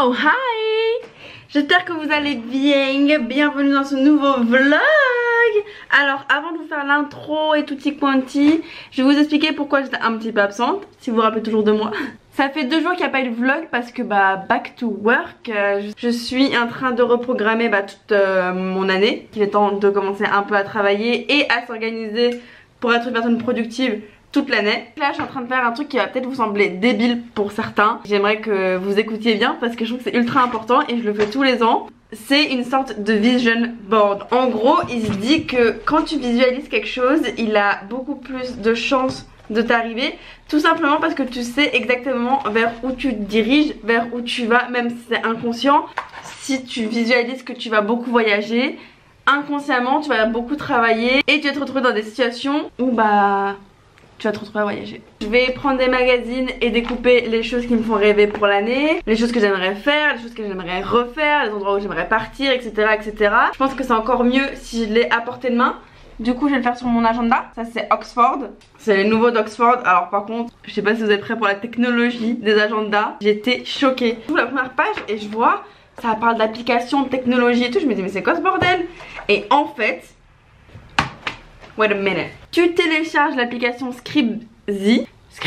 Oh hi! J'espère que vous allez bien, bienvenue dans ce nouveau vlog. Alors avant de vous faire l'intro et tutti quanti, je vais vous expliquer pourquoi j'étais un petit peu absente, si vous vous rappelez toujours de moi. Ça fait 2 jours qu'il n'y a pas eu de vlog parce que back to work, je suis en train de reprogrammer toute mon année. Il est temps de commencer un peu à travailler et à s'organiser pour être une personne productive toute l'année. Là je suis en train de faire un truc qui va peut-être vous sembler débile pour certains. J'aimerais que vous écoutiez bien parce que je trouve que c'est ultra important et je le fais tous les ans. C'est une sorte de vision board. En gros il se dit que quand tu visualises quelque chose, il a beaucoup plus de chances de t'arriver, tout simplement parce que tu sais exactement vers où tu te diriges, vers où tu vas, même si c'est inconscient. Si tu visualises que tu vas beaucoup voyager, inconsciemment tu vas beaucoup travailler et tu vas te retrouver dans des situations où tu vas te retrouver à voyager. Je vais prendre des magazines et découper les choses qui me font rêver pour l'année, les choses que j'aimerais faire, les choses que j'aimerais refaire, les endroits où j'aimerais partir, etc., etc. Je pense que c'est encore mieux si je l'ai à portée de main. Du coup je vais le faire sur mon agenda. Ça c'est Oxford, c'est les nouveaux d'Oxford. Alors par contre je sais pas si vous êtes prêts pour la technologie des agendas. J'étais choquée. Je ouvre la première page et je vois ça parle d'applications, de technologie et tout. Je me dis mais c'est quoi ce bordel? Et en fait, wait a minute, tu télécharges l'application Scribzy. Tu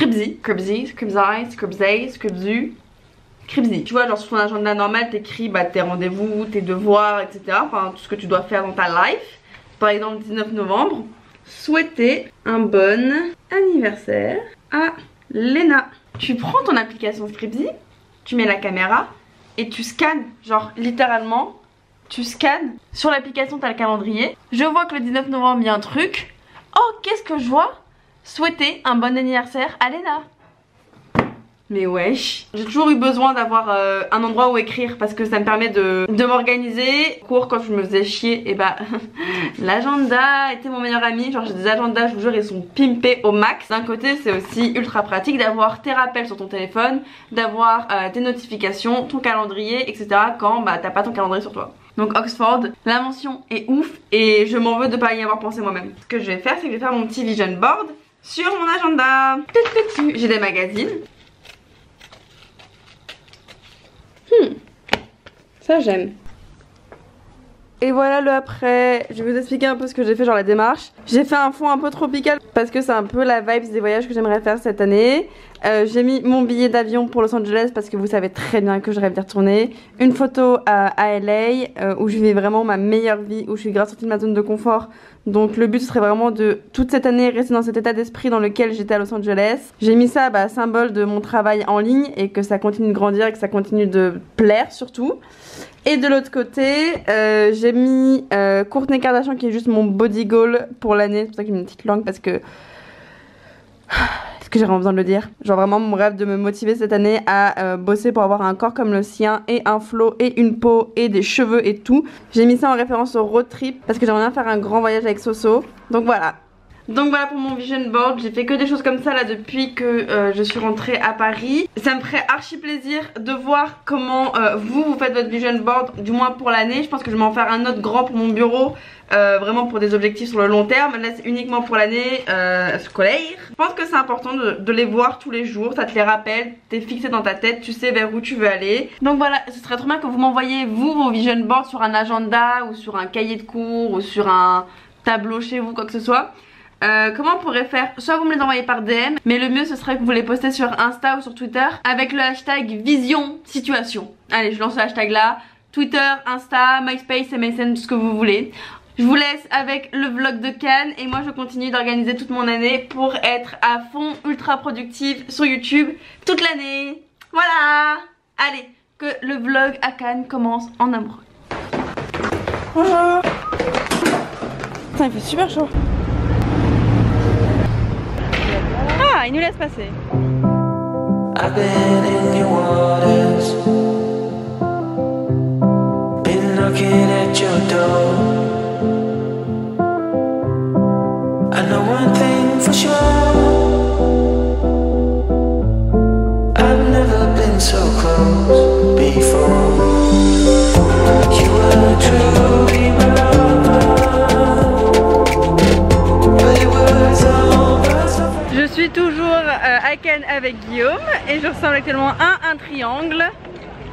vois, genre sur ton agenda normal t'écris tes rendez-vous, tes devoirs, etc. Enfin tout ce que tu dois faire dans ta life. Par exemple 19 novembre, souhaiter un bon anniversaire à Léna. Tu prends ton application Scribzy, tu mets la caméra et tu scannes, genre littéralement tu scannes. Sur l'application t'as le calendrier. Je vois que le 19 novembre il y a un truc. Oh qu'est-ce que je vois? Souhaiter un bon anniversaire à Léna. Mais wesh, j'ai toujours eu besoin d'avoir un endroit où écrire parce que ça me permet de m'organiser. Cours quand je me faisais chier, et l'agenda était mon meilleur ami. Genre j'ai des agendas, je vous jure, ils sont pimpés au max. D'un côté c'est aussi ultra pratique d'avoir tes rappels sur ton téléphone, d'avoir tes notifications, ton calendrier, etc. quand t'as pas ton calendrier sur toi. Donc Oxford, la mention est ouf et je m'en veux de pas y avoir pensé moi-même. Ce que je vais faire, c'est que je vais faire mon petit vision board sur mon agenda. J'ai des magazines. Ça j'aime. Et voilà le après. Je vais vous expliquer un peu ce que j'ai fait, genre la démarche. J'ai fait un fond un peu tropical parce que c'est un peu la vibe des voyages que j'aimerais faire cette année. J'ai mis mon billet d'avion pour Los Angeles parce que vous savez très bien que je rêve d'y retourner. Une photo à LA où je vis vraiment ma meilleure vie, où je suis grave sortie de ma zone de confort. Donc le but ce serait vraiment de toute cette année rester dans cet état d'esprit dans lequel j'étais à Los Angeles. J'ai mis ça symbole de mon travail en ligne et que ça continue de grandir et que ça continue de plaire surtout. Et de l'autre côté j'ai mis Kourtney Kardashian qui est juste mon body goal pour l'année. C'est pour ça que j'ai mis une petite langue parce que est-ce que j'ai vraiment besoin de le dire? Genre vraiment mon rêve de me motiver cette année à bosser pour avoir un corps comme le sien et un flow et une peau et des cheveux et tout. J'ai mis ça en référence au road trip parce que j'aimerais bien faire un grand voyage avec Soso. Donc voilà. Donc voilà pour mon vision board, j'ai fait que des choses comme ça là depuis que je suis rentrée à Paris. Ça me ferait archi plaisir de voir comment vous faites votre vision board, du moins pour l'année. Je pense que je vais m'en faire un autre grand pour mon bureau, vraiment pour des objectifs sur le long terme. Là c'est uniquement pour l'année scolaire. Je pense que c'est important de les voir tous les jours, ça te les rappelle, t'es fixé dans ta tête, tu sais vers où tu veux aller. Donc voilà, ce serait trop bien que vous m'envoyiez vous vos vision boards sur un agenda ou sur un cahier de cours ou sur un tableau chez vous, quoi que ce soit. Comment on pourrait faire? Soit vous me les envoyez par DM, mais le mieux ce serait que vous les postez sur Insta ou sur Twitter avec le hashtag Vision Situation. Allez, je lance le hashtag là. Twitter, Insta, MySpace, MSN, tout ce que vous voulez. Je vous laisse avec le vlog de Cannes et moi je continue d'organiser toute mon année pour être à fond ultra productive sur YouTube toute l'année. Voilà. Allez, que le vlog à Cannes commence en amoureux. Bonjour. Putain, il fait super chaud. Ah, il nous laisse passer. I've been in your waters, been knocking at your door. I know one thing for sure, I've never been so close before. You were truly my love, but it was over so fast. Je suis toujours à Cannes avec Guillaume et je ressemble actuellement à un triangle.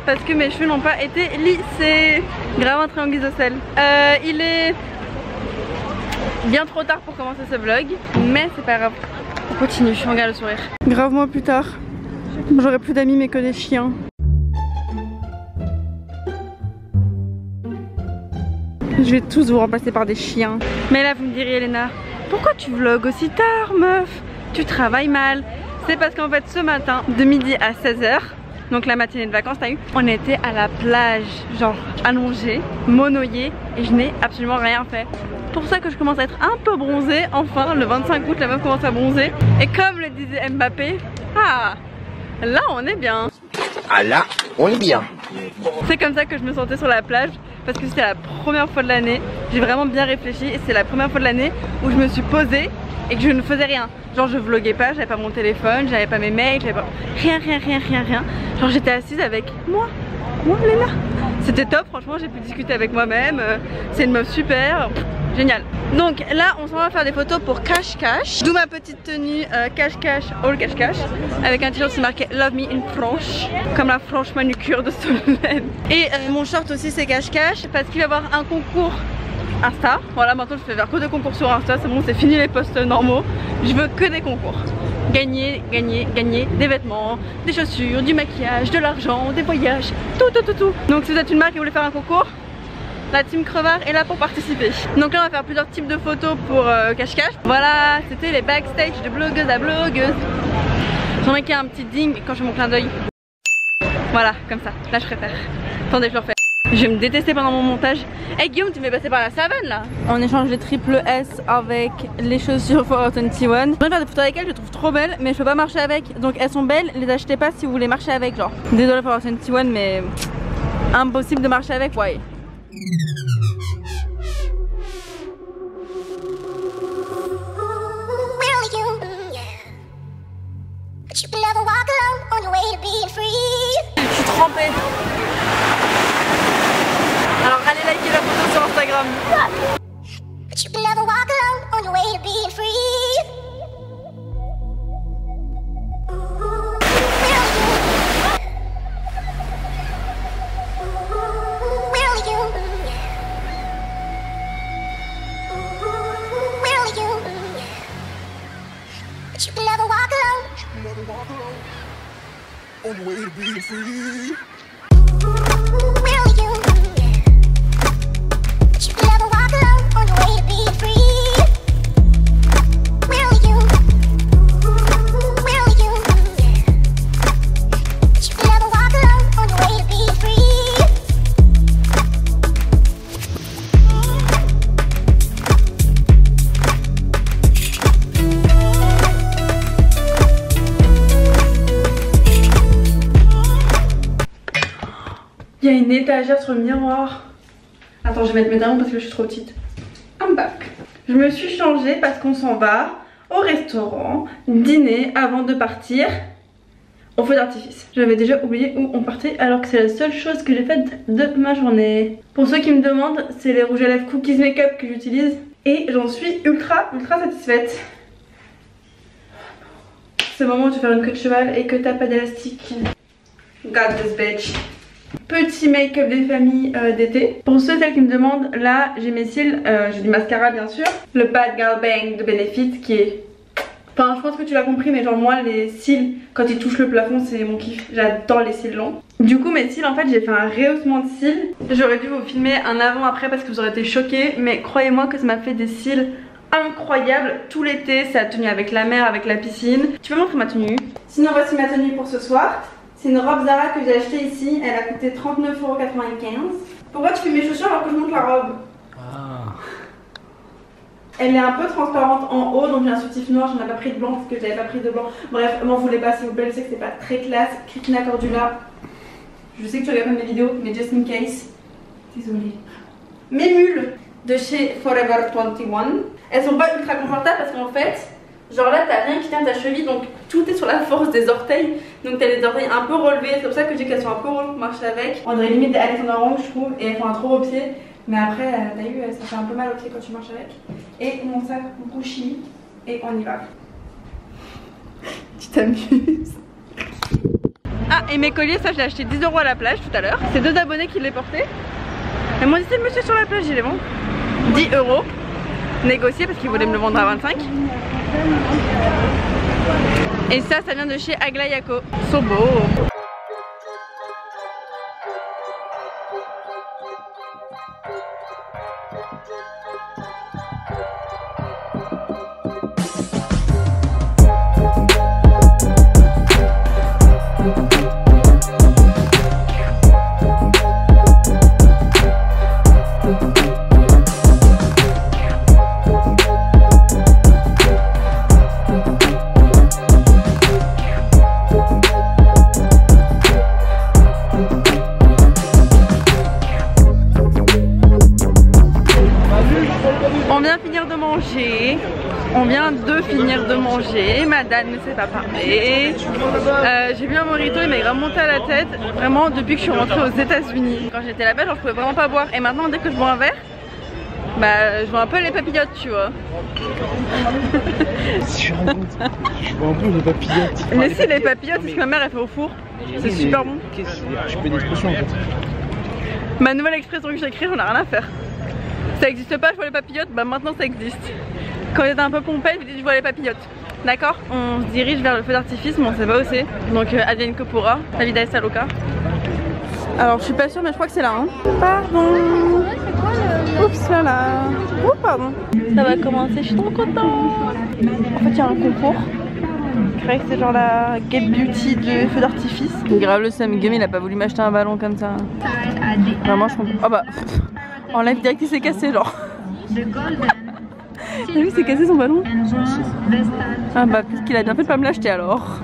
parce que mes cheveux n'ont pas été lissés. Grave un triangle isocèle. Il est bien trop tard pour commencer ce vlog, mais c'est pas grave. On continue, on regarde le sourire. Grave mois plus tard, j'aurai plus d'amis mais que des chiens. Je vais tous vous remplacer par des chiens. Mais là vous me direz Elena, pourquoi tu vlogs aussi tard meuf? Tu travailles mal. C'est parce qu'en fait ce matin, de midi à 16h, donc la matinée de vacances t'as eu, on était à la plage, genre allongée, monoyée, et je n'ai absolument rien fait. Pour ça que je commence à être un peu bronzée. Enfin le 25 août la meuf commence à bronzer. Et comme le disait Mbappé, ah là on est bien. Ah là on est bien. C'est comme ça que je me sentais sur la plage, parce que c'était la première fois de l'année. J'ai vraiment bien réfléchi et c'est la première fois de l'année où je me suis posée et que je ne faisais rien. Genre je vloguais pas, j'avais pas mon téléphone, j'avais pas mes mails, j'avais pas... rien. Genre j'étais assise avec moi Léna. C'était top, franchement j'ai pu discuter avec moi-même. C'est une meuf super, génial. Donc là on s'en va faire des photos pour Cash Cash. D'où ma petite tenue Cash Cash, all Cash Cash, avec un t-shirt c'est marqué Love Me in Franche, comme la franche manucure de Solène. Et mon short aussi c'est Cash Cash, parce qu'il va y avoir un concours Insta. Voilà, maintenant je fais faire que des concours sur Insta, c'est bon, c'est fini les posts normaux. Je veux que des concours. Gagner des vêtements, des chaussures, du maquillage, de l'argent, des voyages, tout. Donc si vous êtes une marque et vous voulez faire un concours, la team Crevard est là pour participer. Donc là on va faire plusieurs types de photos pour Cash Cash. Voilà, c'était les backstage de blogueuse à blogueuse. J'en ai qu'il y a un petit ding quand je fais mon clin d'œil. Voilà, comme ça, là je préfère. Attendez, je le refais. Je vais me détester pendant mon montage. Hey Guillaume, tu m'es passé par la savane là. On échange les triple S avec les chaussures Forever 21. Je vais faire des photos avec elles, je les trouve trop belles, mais je peux pas marcher avec. Donc elles sont belles, les achetez pas si vous voulez marcher avec, genre. Désolée Forever 21 mais impossible de marcher avec, ouais. Je suis trempée. Alors allez liker la photo sur Instagram. But you can never walk alone on your way to being free. On your way to being free. Il y a une étagère sur le miroir. Attends, je vais mettre mes talons parce que je suis trop petite. I'm back. Je me suis changée parce qu'on s'en va au restaurant dîner avant de partir au feu d'artifice. J'avais déjà oublié où on partait alors que c'est la seule chose que j'ai faite de ma journée. Pour ceux qui me demandent, c'est les rouges à lèvres Cookies Makeup que j'utilise et j'en suis ultra satisfaite. C'est le moment où tu fais une queue de cheval et que t'as pas d'élastique. Got this bitch. Petit make-up des familles d'été. Pour ceux qui me demandent, là j'ai mes cils, j'ai du mascara bien sûr. Le Bad Girl Bang de Benefit qui est... Enfin je pense que tu l'as compris mais genre moi les cils quand ils touchent le plafond c'est mon kiff. J'adore les cils longs. Du coup mes cils en fait j'ai fait un rehaussement de cils. J'aurais dû vous filmer un avant après parce que vous aurez été choqués. Mais croyez-moi que ça m'a fait des cils incroyables tout l'été. Ça a tenu avec la mer, avec la piscine. Tu peux montrer ma tenue? Sinon voici ma tenue pour ce soir. C'est une robe Zara que j'ai achetée ici, elle a coûté 39,95 €. Pourquoi tu fais mes chaussures alors que je monte la robe? Ah. Elle est un peu transparente en haut, donc j'ai un soutif noir, j'en ai pas pris de blanc parce que j'avais pas pris de blanc. Bref, m'en voulez pas s'il vous plaît, je sais que c'est pas très classe. Krikina Cordula, je sais que tu regardes pas mes vidéos, mais just in case, désolée. Mes mules de chez Forever 21, elles sont pas ultra confortables parce qu'en fait, genre là t'as rien qui tient ta cheville, donc tout est sur la force des orteils. Donc t'as les orteils un peu relevés, c'est pour ça que je dis qu'elles sont un peu relevées pour marcher avec. On dirait limite des Alexander Wang je trouve, et elles font un trop beau pied. Mais après t'as vu, ça fait un peu mal au pied quand tu marches avec. Et mon sac Gucci, et on y va. Tu t'amuses. Ah Et mes colliers, ça je l'ai acheté 10 € à la plage tout à l'heure. C'est 2 abonnés qui les portaient. Ils m'ont dit c'est le monsieur sur la plage, il les vend 10 € négocié parce qu'ils voulaient me le vendre à 25. Et ça vient de chez Aglayako. So beau. On vient de finir de manger, madame ne s'est pas parlé. J'ai bu un mojito, il m'a grave monté à la tête. Vraiment depuis que je suis rentrée aux États-Unis. Quand j'étais là-bas, genre je pouvais vraiment pas boire. Et maintenant dès que je bois un verre, bah je vois un peu les papillotes, tu vois. Je vois un peu les papillotes. Mais si, les papillotes, c'est ce que ma mère elle fait au four. C'est super bon. Je peux une expression en fait. Ma nouvelle expression que j'ai écrite, j'en ai rien à faire. Ça existe pas, je vois les papillotes, bah maintenant ça existe. Quand j'étais un peu pompette, je dis je vois les papillotes. D'accord? On se dirige vers le feu d'artifice, mais on sait pas où c'est. Donc advienne que pourra, la vida est loca. Alors je suis pas sûre, mais je crois que c'est là. Hein. Pardon. Oups là là. Oh pardon. Ça va commencer, je suis trop contente. En fait il y a un concours. Je croyais que c'est genre la Get Beauty de feu d'artifice. Grave le Sam Game, il a pas voulu m'acheter un ballon comme ça. Vraiment je comprends. Oh bah en live direct il s'est cassé genre. T'as vu, c'est cassé son ballon? Ah bah peut-être qu'il a bien fait de pas me l'acheter alors.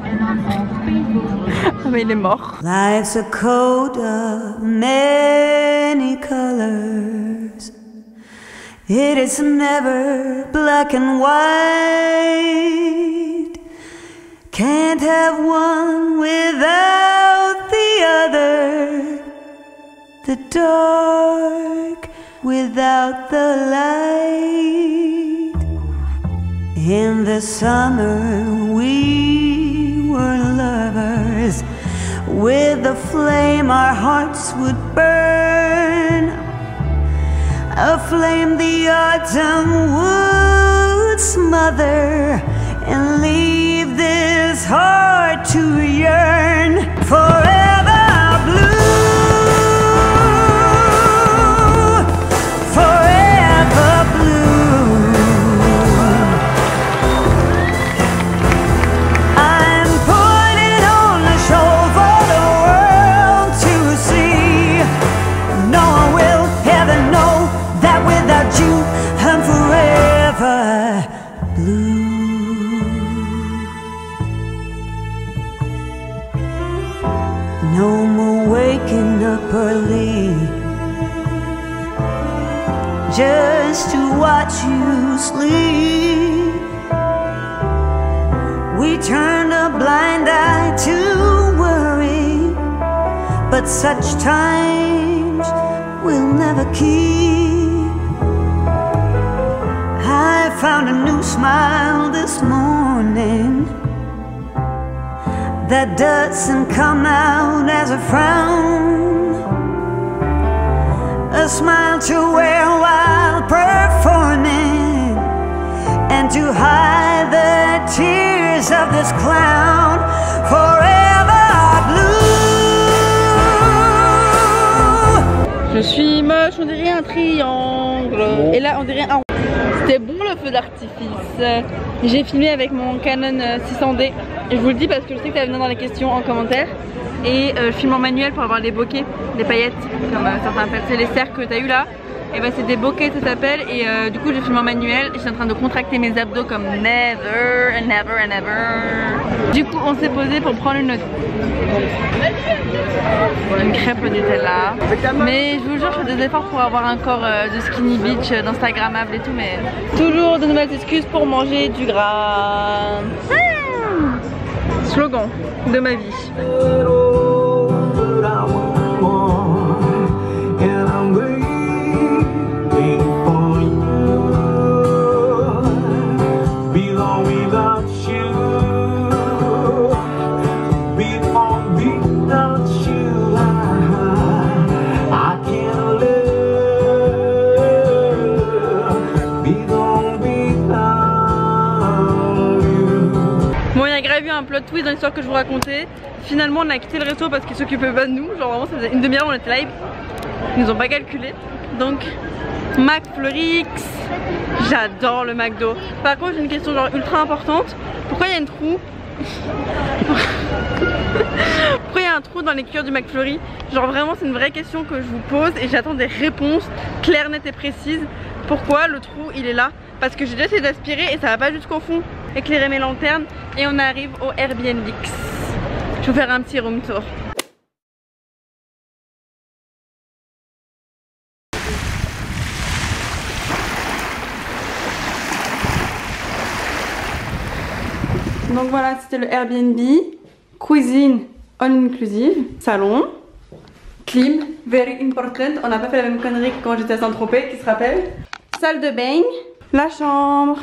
Ah bah il est mort. Life's a coat of many colors. It is never black and white. Can't have one without the other. The dark without the light. In the summer we were lovers. With a flame our hearts would burn. A flame the autumn would smother. And leave this heart to yearn. Forever blue. No more waking up early just to watch you sleep. We turned a blind eye to worry, but such times we'll never keep. I found a new smile this morning that doesn't come out as a frown. A smile to wear while performing, and to hide the tears of this clown. Forever blue. Je suis moche, on dirait un triangle. Et là on dirait un rond. C'était bon le feu d'artifice. J'ai filmé avec mon Canon 600D. Et je vous le dis parce que je sais que ça vient dans les questions en commentaire. Et je filme en manuel pour avoir des bokeh, des paillettes, comme certains appellent. C'est les cercles que t'as eu là. Et bah c'est des bokeh ça s'appelle. Et du coup je filme en manuel. Et je suis en train de contracter mes abdos comme never and never and ever. Du coup on s'est posé pour prendre une crêpe au Nutella. Mais je vous jure je fais des efforts pour avoir un corps de skinny bitch d'instagrammable et tout. Mais toujours de nouvelles excuses pour manger du gras. Slogan de ma vie. Be surprise dans l'histoire que je vous racontais. Finalement on a quitté le resto parce qu'ils s'occupaient pas de nous. Genre vraiment ça faisait une demi-heure on était live. Ils nous ont pas calculé. Donc McFlurry, j'adore le McDo. Par contre j'ai une question genre ultra importante. Pourquoi il y a une trou? Pourquoi il y a un trou dans les cuillères du McFlurry? Genre vraiment c'est une vraie question que je vous pose et j'attends des réponses claires, nettes et précises. Pourquoi le trou il est là? Parce que j'ai déjà essayé d'aspirer et ça va pas jusqu'au fond. Éclairer mes lanternes et on arrive au Airbnb. Je vais vous faire un petit room tour. Donc voilà, c'était le Airbnb. Cuisine all inclusive, salon, clim, very important. On n'a pas fait la même connerie que quand j'étais à Saint-Tropez, qui se rappelle. Salle de bain, la chambre.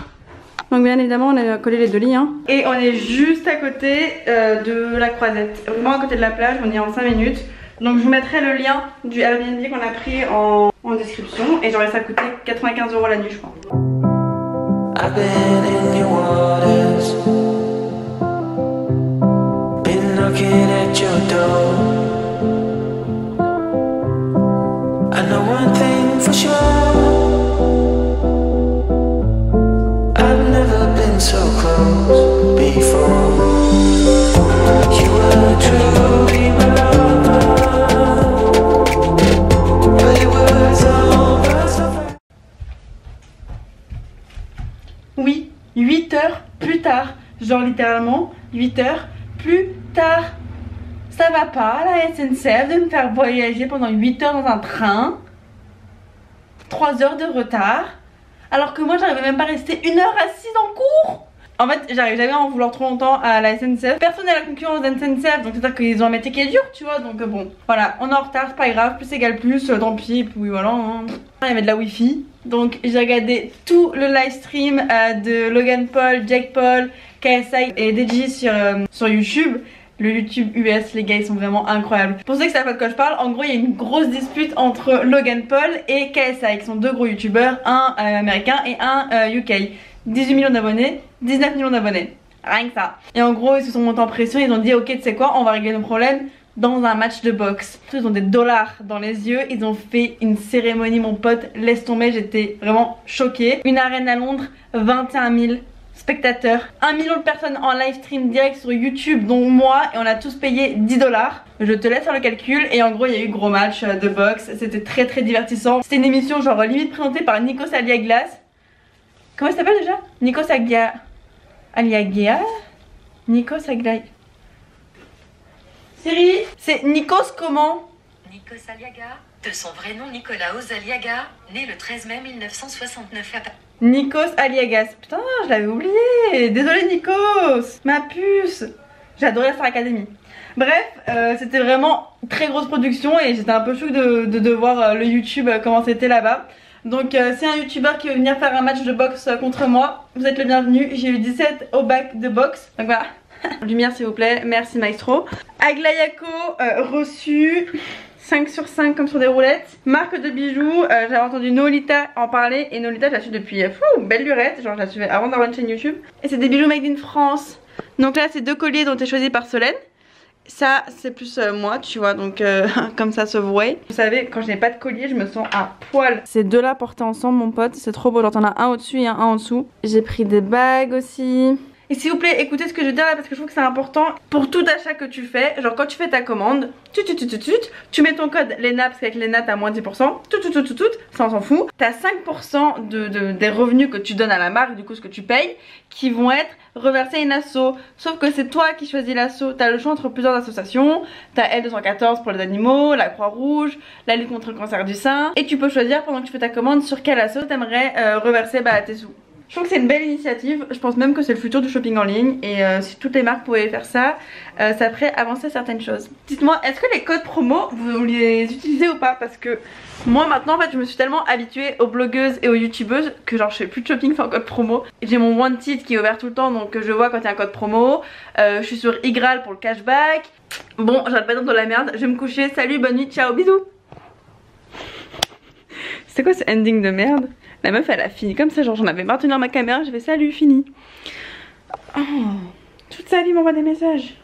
Donc bien évidemment on a collé les deux lits hein. Et on est juste à côté de la Croisette. Vraiment à côté de la plage, on y est en 5 minutes. Donc je vous mettrai le lien du Airbnb qu'on a pris en description. Et j'aurais ça coûté 95 € la nuit je crois. I've been in your waters, been knocking at your door. I know one thing for sure, I've never been so close before. You were truly my love, but it was over so fast. Oui, 8 heures plus tard, genre littéralement 8 heures plus tard. Ça va pas la SNCF de me faire voyager pendant 8 heures dans un train, 3 heures de retard, alors que moi j'arrivais même pas à rester 1 heure assise en cours. En fait j'arrive jamais à en vouloir trop longtemps à la SNCF. Personne n'a la concurrence de la SNCF, donc c'est à dire qu'ils ont un métier qui est dur tu vois. Donc bon voilà, on est en retard, c'est pas grave, plus égale plus, tant pis. Puis oui voilà hein. Il y avait de la wifi. Donc j'ai regardé tout le live stream de Logan Paul, Jake Paul, KSI et DJ sur YouTube. Le YouTube US, les gars ils sont vraiment incroyables. Pour ceux qui savent pas de quoi je parle, en gros il y a une grosse dispute entre Logan Paul et KSI qui sont deux gros youtubeurs, un américain et un UK. 18 millions d'abonnés, 19 millions d'abonnés, rien que ça. Et en gros ils se sont montés en pression, ils ont dit ok tu sais quoi, on va régler nos problèmes dans un match de boxe. Ils ont des dollars dans les yeux, ils ont fait une cérémonie mon pote, laisse tomber, j'étais vraiment choquée. Une arène à Londres, 21 000 spectateurs, 1 million de personnes en live stream direct sur YouTube dont moi, et on a tous payé 10 $. Je te laisse faire le calcul. Et en gros il y a eu gros match de boxe, c'était très très divertissant. C'était une émission genre limite présentée par Nikos Aliagas. Comment il s'appelle déjà? Nikos Aliagas. Nikos Aliagas. Siri, c'est Nikos comment? Nikos Aliagas, de son vrai nom Nicolaos Aliagas, né le 13 mai 1969 à Paris. Nikos Aliagas. Putain, je l'avais oublié. Désolée Nikos, ma puce. J'ai adoré la Star Academy. Bref, c'était vraiment très grosse production et j'étais un peu chou de voir le YouTube comment c'était là-bas. Donc si un youtubeur qui veut venir faire un match de boxe contre moi, vous êtes le bienvenu. J'ai eu 17 au bac de boxe. Donc voilà. Lumière s'il vous plaît, merci maestro. Aglayako reçu 5 sur 5 comme sur des roulettes. Marque de bijoux, j'avais entendu Nolita en parler. Et Nolita je la suis depuis belle lurette. Genre je la suivais avant d'avoir une chaîne YouTube. Et c'est des bijoux made in France. Donc là c'est 2 colliers dont été choisis par Solène. Ça c'est plus moi tu vois, donc comme ça se voit. Vous savez quand je n'ai pas de collier je me sens à poil. Ces deux là portés ensemble mon pote, c'est trop beau. Genre t'en as un au dessus et un en dessous. J'ai pris des bagues aussi. Et s'il vous plaît écoutez ce que je veux dire là parce que je trouve que c'est important pour tout achat que tu fais. Genre quand tu fais ta commande, tu mets ton code Lena parce qu'avec Lena t'as moins 10%, ça on s'en fout. T'as 5% des revenus que tu donnes à la marque, du coup ce que tu payes, qui vont être reversés à une asso. Sauf que c'est toi qui choisis l'asso, t'as le choix entre plusieurs associations. T'as L214 pour les animaux, la Croix-Rouge, la lutte contre le cancer du sein. Et tu peux choisir pendant que tu fais ta commande sur quelle asso t'aimerais reverser tes sous. Je trouve que c'est une belle initiative, je pense même que c'est le futur du shopping en ligne. Et si toutes les marques pouvaient faire ça, ça ferait avancer certaines choses. Dites-moi, est-ce que les codes promo, vous les utilisez ou pas? Parce que moi maintenant en fait je me suis tellement habituée aux blogueuses et aux youtubeuses que genre je fais plus de shopping sans code promo. J'ai mon Wanted qui est ouvert tout le temps donc je vois quand il y a un code promo. Je suis sur Igral pour le cashback. Bon j'arrête pas d'être dans la merde, je vais me coucher, salut, bonne nuit, ciao, bisous. C'est quoi ce ending de merde? La meuf elle a fini comme ça, genre j'en avais marre de tenir ma caméra, je fais salut, fini. Oh, Toute sa vie m'envoie des messages.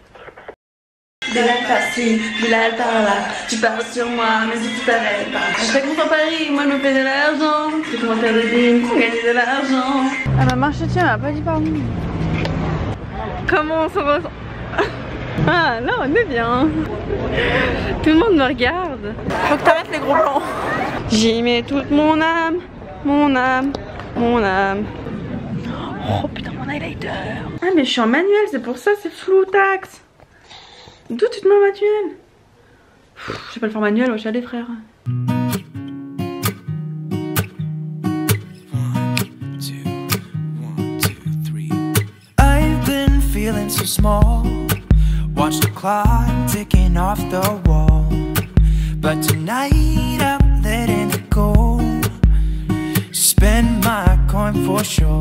Bilal par-ci, Bilal par-là. Tu parles sur moi, mais si tu t'arrêtes pas. À chaque fois à Paris, moi je me fais de l'argent. C'est comment faire des dîmes pour gagner de l'argent. Ah ma marche tient, elle a pas dit pardon. Comment on se ressent? Ah là on est bien. Tout le monde me regarde. Faut que t'arrêtes les gros plans. J'y mets toute mon âme, mon âme, mon âme. Oh putain mon highlighter. Ah mais je suis en manuel, c'est pour ça c'est flou taxe. D'où tu te mets en manuel? Je sais pas le faire manuel, wesh allez frère. I've been feeling so small. Watch the clock ticking off the wall. But tonight I'm letting it go. Spend my coin for sure.